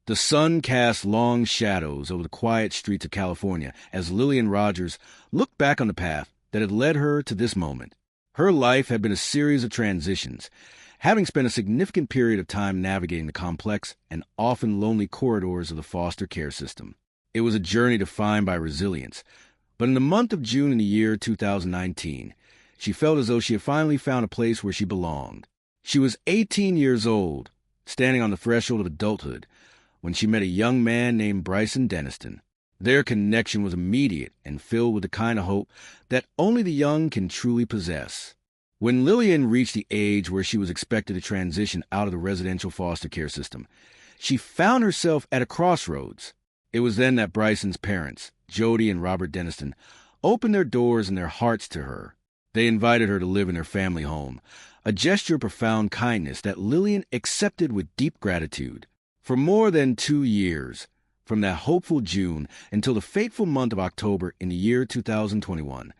The sun cast long shadows over the quiet streets of California as Lillian Rogers looked back on the path that had led her to this moment. Her life had been a series of transitions, having spent a significant period of time navigating the complex and often lonely corridors of the foster care system. It was a journey defined by resilience, but in the month of June in the year 2019, she felt as though she had finally found a place where she belonged. She was 18 years old, standing on the threshold of adulthood, when she met a young man named Bryson Denniston. Their connection was immediate and filled with the kind of hope that only the young can truly possess. When Lillian reached the age where she was expected to transition out of the residential foster care system, she found herself at a crossroads. It was then that Bryson's parents, Jody and Robert Denniston, opened their doors and their hearts to her. They invited her to live in their family home, a gesture of profound kindness that Lillian accepted with deep gratitude. For more than 2 years, from that hopeful June until the fateful month of October in the year 2021,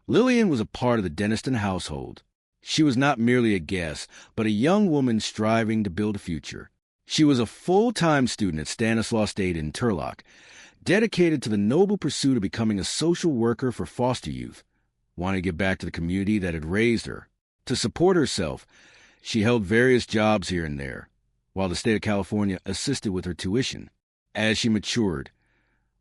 Lillian was a part of the Denniston household. She was not merely a guest, but a young woman striving to build a future. She was a full-time student at Stanislaus State in Turlock, dedicated to the noble pursuit of becoming a social worker for foster youth, wanting to give back to the community that had raised her. To support herself, she held various jobs here and there, while the state of California assisted with her tuition. As she matured,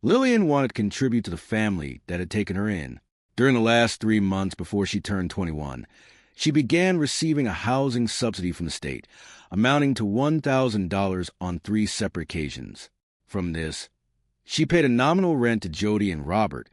Lillian wanted to contribute to the family that had taken her in. During the last 3 months before she turned 21, she began receiving a housing subsidy from the state, amounting to $1,000 on 3 separate occasions. From this, she paid a nominal rent to Jody and Robert,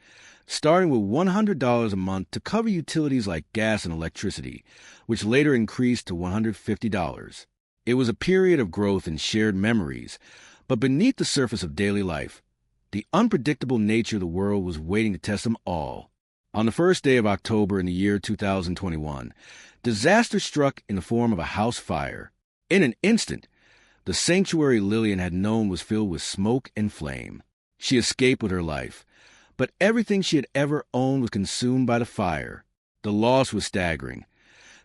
starting with $100 a month to cover utilities like gas and electricity, which later increased to $150. It was a period of growth and shared memories, but beneath the surface of daily life, the unpredictable nature of the world was waiting to test them all. On the first day of October in the year 2021, disaster struck in the form of a house fire. In an instant, the sanctuary Lillian had known was filled with smoke and flame. She escaped with her life, but everything she had ever owned was consumed by the fire. The loss was staggering,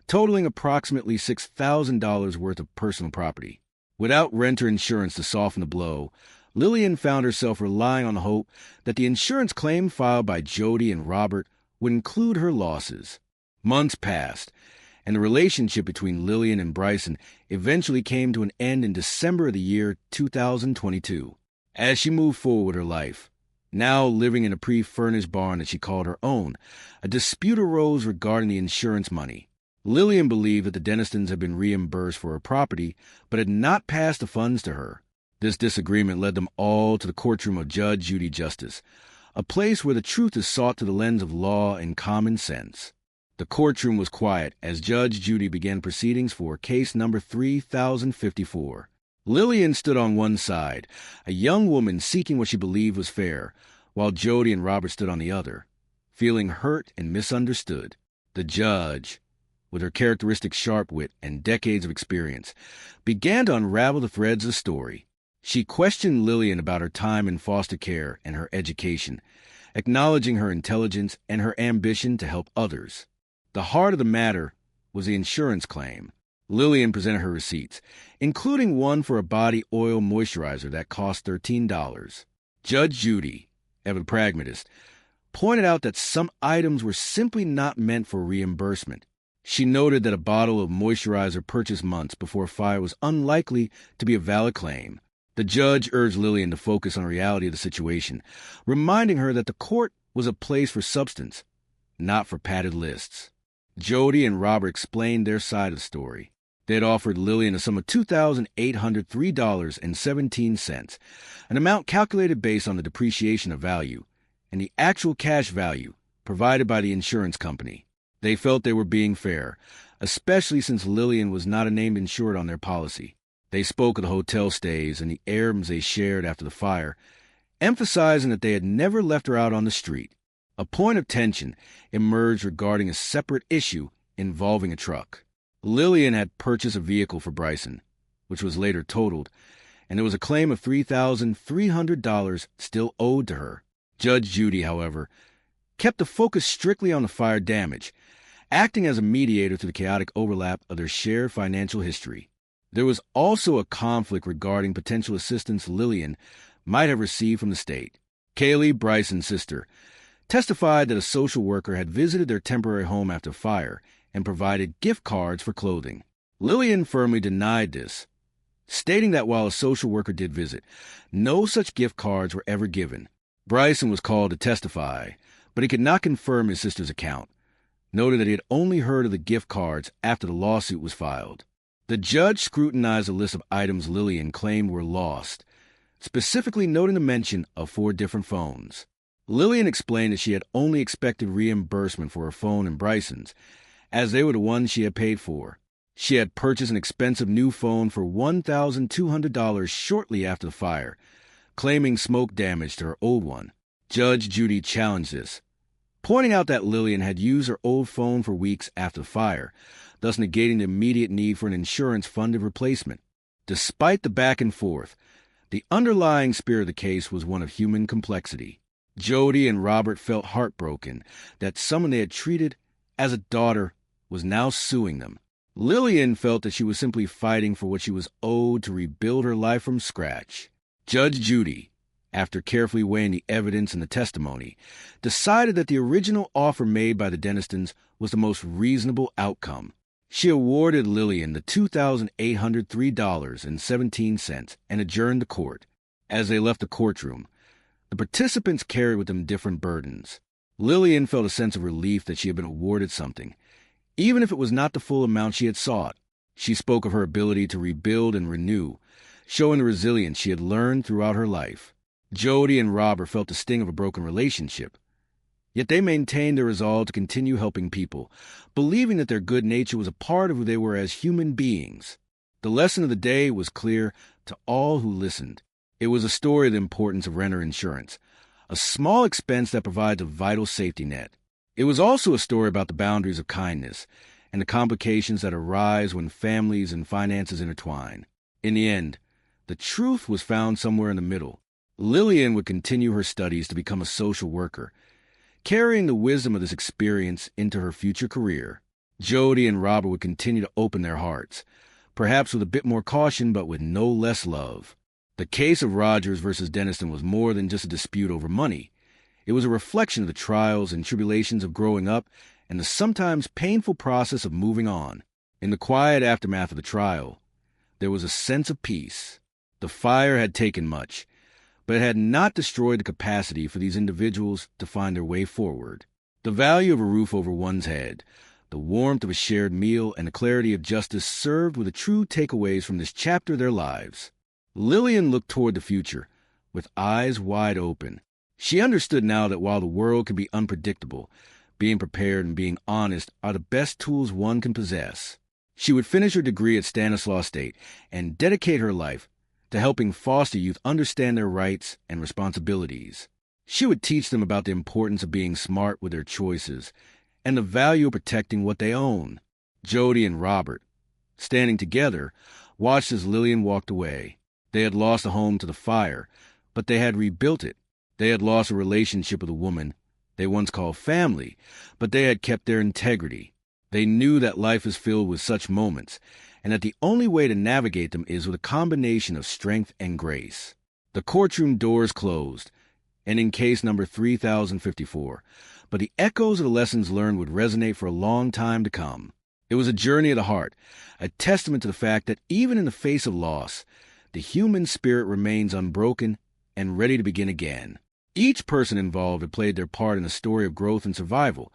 totaling approximately $6,000 worth of personal property. Without renter insurance to soften the blow, Lillian found herself relying on the hope that the insurance claim filed by Jody and Robert would include her losses. Months passed, and the relationship between Lillian and Bryson eventually came to an end in December of the year 2022. As she moved forward with her life, now living in a pre-furnished barn that she called her own, a dispute arose regarding the insurance money. Lillian believed that the Dennistons had been reimbursed for her property, but had not passed the funds to her. This disagreement led them all to the courtroom of Judge Judy Justice, a place where the truth is sought through the lens of law and common sense. The courtroom was quiet as Judge Judy began proceedings for case number 3054. Lillian stood on one side, a young woman seeking what she believed was fair, while Jody and Robert stood on the other, feeling hurt and misunderstood. The judge, with her characteristic sharp wit and decades of experience, began to unravel the threads of the story. She questioned Lillian about her time in foster care and her education, acknowledging her intelligence and her ambition to help others. The heart of the matter was the insurance claim. Lillian presented her receipts, including one for a body oil moisturizer that cost $13. Judge Judy, ever the pragmatist, pointed out that some items were simply not meant for reimbursement. She noted that a bottle of moisturizer purchased months before a fire was unlikely to be a valid claim. The judge urged Lillian to focus on the reality of the situation, reminding her that the court was a place for substance, not for padded lists. Jody and Robert explained their side of the story. They had offered Lillian a sum of $2,803.17, an amount calculated based on the depreciation of value and the actual cash value provided by the insurance company. They felt they were being fair, especially since Lillian was not a named insured on their policy. They spoke of the hotel stays and the items they shared after the fire, emphasizing that they had never left her out on the street. A point of tension emerged regarding a separate issue involving a truck. Lillian had purchased a vehicle for Bryson, which was later totaled, and there was a claim of $3,300 still owed to her. Judge Judy, however, kept the focus strictly on the fire damage, acting as a mediator to the chaotic overlap of their shared financial history. There was also a conflict regarding potential assistance Lillian might have received from the state. Kaylee, Bryson's sister, testified that a social worker had visited their temporary home after fire and provided gift cards for clothing. Lillian firmly denied this, stating that while a social worker did visit, no such gift cards were ever given. Bryson was called to testify, but he could not confirm his sister's account, noting that he had only heard of the gift cards after the lawsuit was filed. The judge scrutinized a list of items Lillian claimed were lost, specifically noting the mention of 4 different phones. Lillian explained that she had only expected reimbursement for her phone and Bryson's, as they were the ones she had paid for. She had purchased an expensive new phone for $1,200 shortly after the fire, claiming smoke damage to her old one. Judge Judy challenged this, pointing out that Lillian had used her old phone for weeks after the fire, thus negating the immediate need for an insurance-funded replacement. Despite the back and forth, the underlying spirit of the case was one of human complexity. Jody and Robert felt heartbroken that someone they had treated as a daughter was now suing them. Lillian felt that she was simply fighting for what she was owed to rebuild her life from scratch. Judge Judy, after carefully weighing the evidence and the testimony, decided that the original offer made by the Denistons was the most reasonable outcome. She awarded Lillian the $2,803.17 and adjourned the court. As they left the courtroom, the participants carried with them different burdens. Lillian felt a sense of relief that she had been awarded something, even if it was not the full amount she had sought. She spoke of her ability to rebuild and renew, showing the resilience she had learned throughout her life. Jody and Robert felt the sting of a broken relationship, yet they maintained their resolve to continue helping people, believing that their good nature was a part of who they were as human beings. The lesson of the day was clear to all who listened. It was a story of the importance of renter insurance, a small expense that provides a vital safety net. It was also a story about the boundaries of kindness and the complications that arise when families and finances intertwine. In the end, the truth was found somewhere in the middle. Lillian would continue her studies to become a social worker, carrying the wisdom of this experience into her future career. Jody and Robert would continue to open their hearts, perhaps with a bit more caution but with no less love. The case of Rogers versus Deniston was more than just a dispute over money. It was a reflection of the trials and tribulations of growing up and the sometimes painful process of moving on. In the quiet aftermath of the trial, there was a sense of peace. The fire had taken much, but it had not destroyed the capacity for these individuals to find their way forward. The value of a roof over one's head, the warmth of a shared meal, and the clarity of justice served were the true takeaways from this chapter of their lives. Lillian looked toward the future, with eyes wide open. She understood now that while the world can be unpredictable, being prepared and being honest are the best tools one can possess. She would finish her degree at Stanislaus State and dedicate her life to helping foster youth understand their rights and responsibilities. She would teach them about the importance of being smart with their choices and the value of protecting what they own. Jody and Robert, standing together, watched as Lillian walked away. They had lost a home to the fire, but they had rebuilt it. They had lost a relationship with a woman they once called family, but they had kept their integrity. They knew that life is filled with such moments, and that the only way to navigate them is with a combination of strength and grace. The courtroom doors closed, and in case number 3054, but the echoes of the lessons learned would resonate for a long time to come. It was a journey of the heart, a testament to the fact that even in the face of loss, the human spirit remains unbroken and ready to begin again. Each person involved had played their part in the story of growth and survival,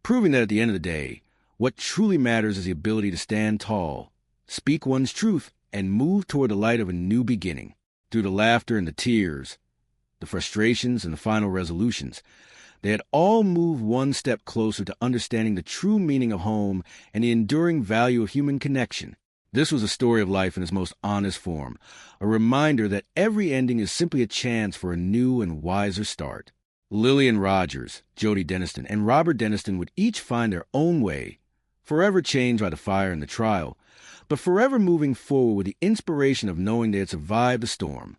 proving that at the end of the day, what truly matters is the ability to stand tall, speak one's truth, and move toward the light of a new beginning. Through the laughter and the tears, the frustrations and the final resolutions, they had all moved one step closer to understanding the true meaning of home and the enduring value of human connection. This was a story of life in its most honest form, a reminder that every ending is simply a chance for a new and wiser start. Lillian Rogers, Jody Deniston, and Robert Deniston would each find their own way, forever changed by the fire and the trial, but forever moving forward with the inspiration of knowing they had survived the storm.